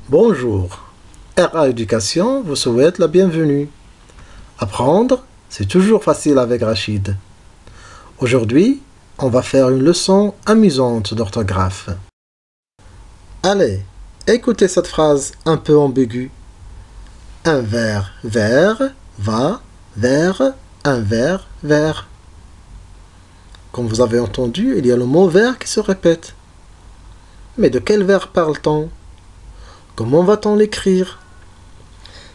Bonjour, RA Éducation vous souhaite la bienvenue. Apprendre, c'est toujours facile avec Rachid. Aujourd'hui, on va faire une leçon amusante d'orthographe. Allez, écoutez cette phrase un peu ambiguë. Un verre, vers, va, vers, un verre, vers. Comme vous avez entendu, il y a le mot vers qui se répète. Mais de quel vers parle-t-on? Comment va-t-on l'écrire?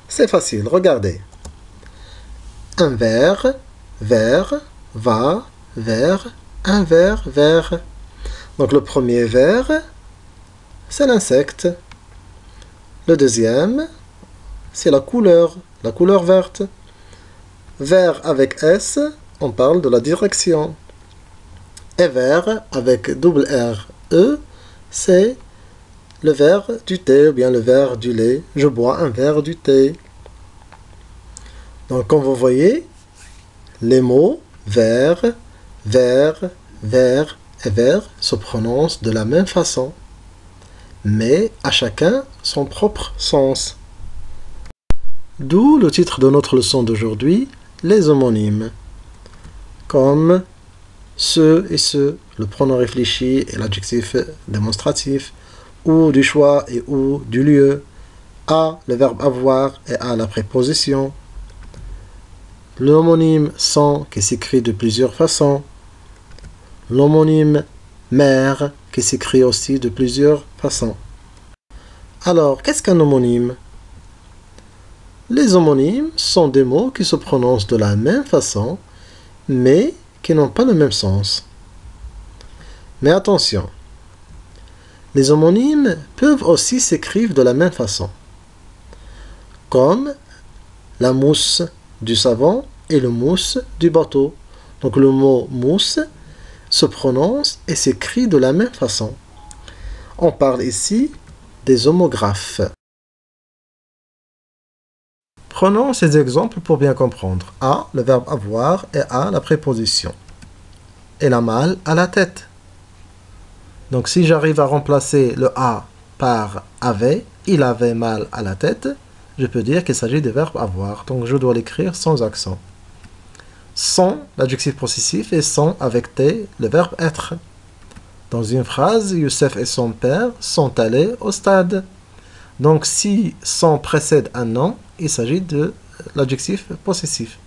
C'est facile, regardez. Un verre, vers, va, vers, un verre, vers. Donc le premier vers, c'est l'insecte. Le deuxième, c'est la couleur verte. Vers avec S, on parle de la direction. Et vers avec double R, E, c'est le verre du thé ou bien le verre du lait. Je bois un verre du thé. Donc, comme vous voyez, les mots vers, vers, vers et vers se prononcent de la même façon, mais à chacun son propre sens. D'où le titre de notre leçon d'aujourd'hui, les homonymes, comme ce et ce, le pronom réfléchi et l'adjectif démonstratif, ou du choix et ou du lieu, à le verbe avoir et à la préposition, l'homonyme sans qui s'écrit de plusieurs façons, l'homonyme mère qui s'écrit aussi de plusieurs façons. Alors, qu'est-ce qu'un homonyme? Les homonymes sont des mots qui se prononcent de la même façon, mais qui n'ont pas le même sens. Mais attention, les homonymes peuvent aussi s'écrire de la même façon, comme la mousse du savon et le mousse du bateau. Donc le mot mousse se prononce et s'écrit de la même façon. On parle ici des homographes. Prenons ces exemples pour bien comprendre. A, le verbe avoir, et A, la préposition. Elle a mal à la tête. Donc si j'arrive à remplacer le A par avait, il avait mal à la tête, je peux dire qu'il s'agit du verbe avoir. Donc je dois l'écrire sans accent. Sont, l'adjectif possessif, et sont avec T, le verbe être. Dans une phrase, Youssef et son père sont allés au stade. Donc si sont précède un nom, il s'agit de l'adjectif possessif.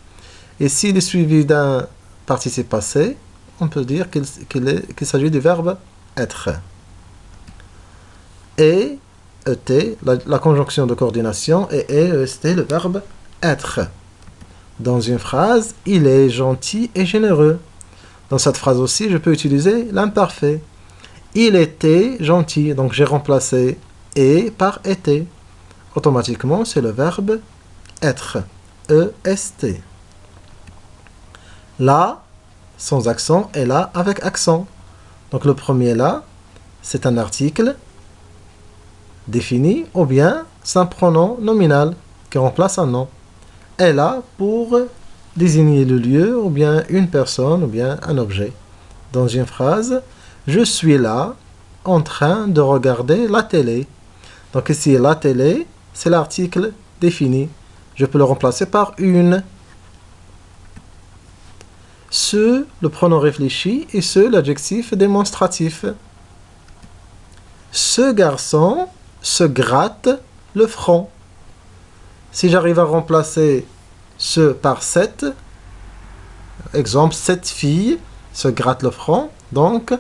Et s'il est suivi d'un participe passé, on peut dire qu'il s'agit du verbe être. Et, ET, la conjonction de coordination, et EST, le verbe être. Dans une phrase, il est gentil et généreux. Dans cette phrase aussi, je peux utiliser l'imparfait. Il était gentil, donc j'ai remplacé et par était. Automatiquement, c'est le verbe être. EST. Là, sans accent, et là, avec accent. Donc le premier là, c'est un article défini ou bien c'est un pronom nominal qui remplace un nom. Et là pour désigner le lieu ou bien une personne ou bien un objet. Dans une phrase, je suis là en train de regarder la télé. Donc ici la télé, c'est l'article défini. Je peux le remplacer par une. Ce, le pronom réfléchi, et ce, l'adjectif démonstratif. Ce garçon se gratte le front. Si j'arrive à remplacer ce par cette, exemple, cette fille se gratte le front, donc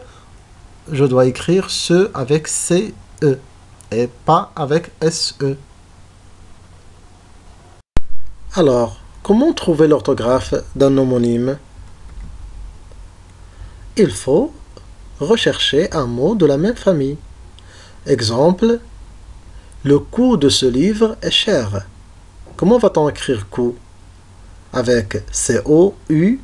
je dois écrire ce avec CE et pas avec SE. Alors, comment trouver l'orthographe d'un homonyme? Il faut rechercher un mot de la même famille. Exemple, le coût de ce livre est cher. Comment va-t-on écrire coût? Avec C-O-U,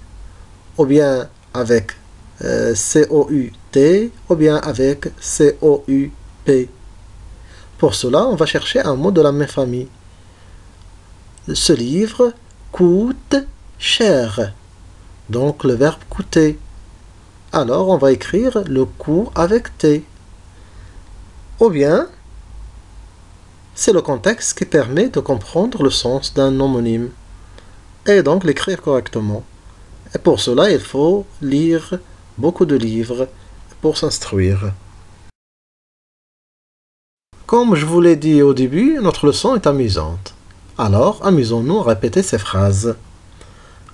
ou bien avec C-O-U-T, ou bien avec C-O-U-P. Pour cela, on va chercher un mot de la même famille. Ce livre coûte cher. Donc le verbe coûter. Alors, on va écrire le coût avec T. Ou bien, C'est le contexte qui permet de comprendre le sens d'un homonyme et donc l'écrire correctement. Et pour cela, il faut lire beaucoup de livres pour s'instruire. Comme je vous l'ai dit au début, notre leçon est amusante. Alors, amusons-nous à répéter ces phrases.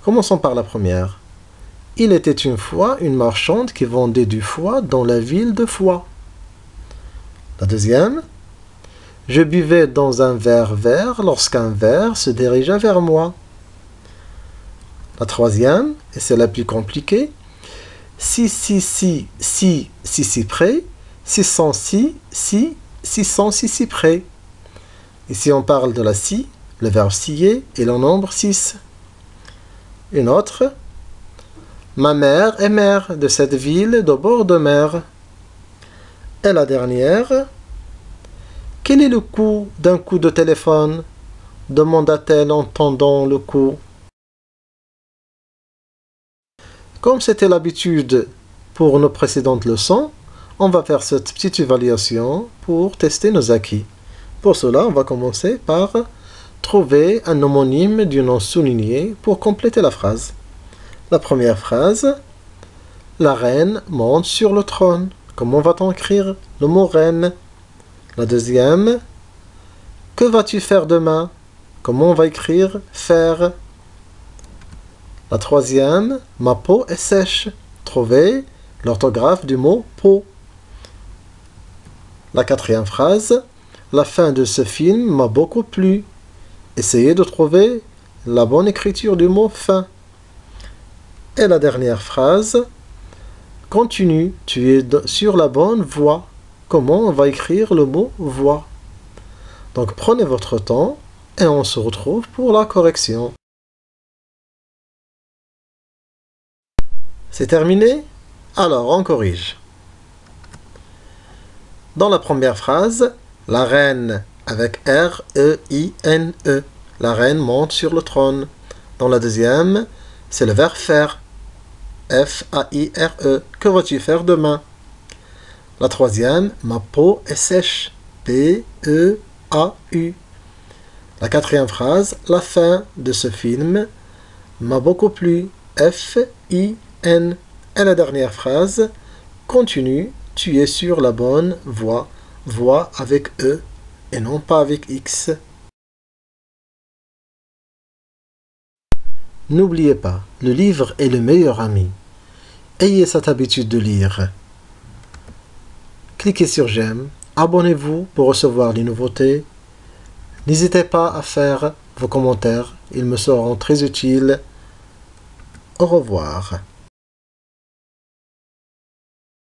Commençons par la première. Il était une fois une marchande qui vendait du foie dans la ville de Foix. La deuxième. Je buvais dans un verre vert lorsqu'un verre se dirigea vers moi. La troisième, et c'est la plus compliquée. Si près, 600 près. Ici on parle de la scie, le verbe scier et le nombre 6. Une autre. Ma mère est maire de cette ville de bord de mer. Et la dernière. Quel est le coût d'un coup de téléphone? Demanda-t-elle en tendant le cou. Comme c'était l'habitude pour nos précédentes leçons, on va faire cette petite évaluation pour tester nos acquis. Pour cela, on va commencer par trouver un homonyme du nom souligné pour compléter la phrase. La première phrase, la reine monte sur le trône. Comment va-t-on écrire le mot reine? La deuxième, que vas-tu faire demain? Comment on va écrire faire? La troisième, ma peau est sèche. Trouvez l'orthographe du mot peau. La quatrième phrase, la fin de ce film m'a beaucoup plu. Essayez de trouver la bonne écriture du mot fin. Et la dernière phrase, continue, tu es sur la bonne voie. Comment on va écrire le mot voie? Donc prenez votre temps et on se retrouve pour la correction. C'est terminé? Alors, on corrige. Dans la première phrase, la reine avec R-E-I-N-E. La reine monte sur le trône. Dans la deuxième, c'est le verbe faire. F-A-I-R-E. Que vas-tu faire demain? La troisième, ma peau est sèche. P-E-A-U. La quatrième phrase, la fin de ce film m'a beaucoup plu. F-I-N. Et la dernière phrase, continue, tu es sur la bonne voie. Voie avec E et non pas avec X. N'oubliez pas, le livre est le meilleur ami. Ayez cette habitude de lire. Cliquez sur j'aime, abonnez-vous pour recevoir les nouveautés. N'hésitez pas à faire vos commentaires, ils me seront très utiles. Au revoir.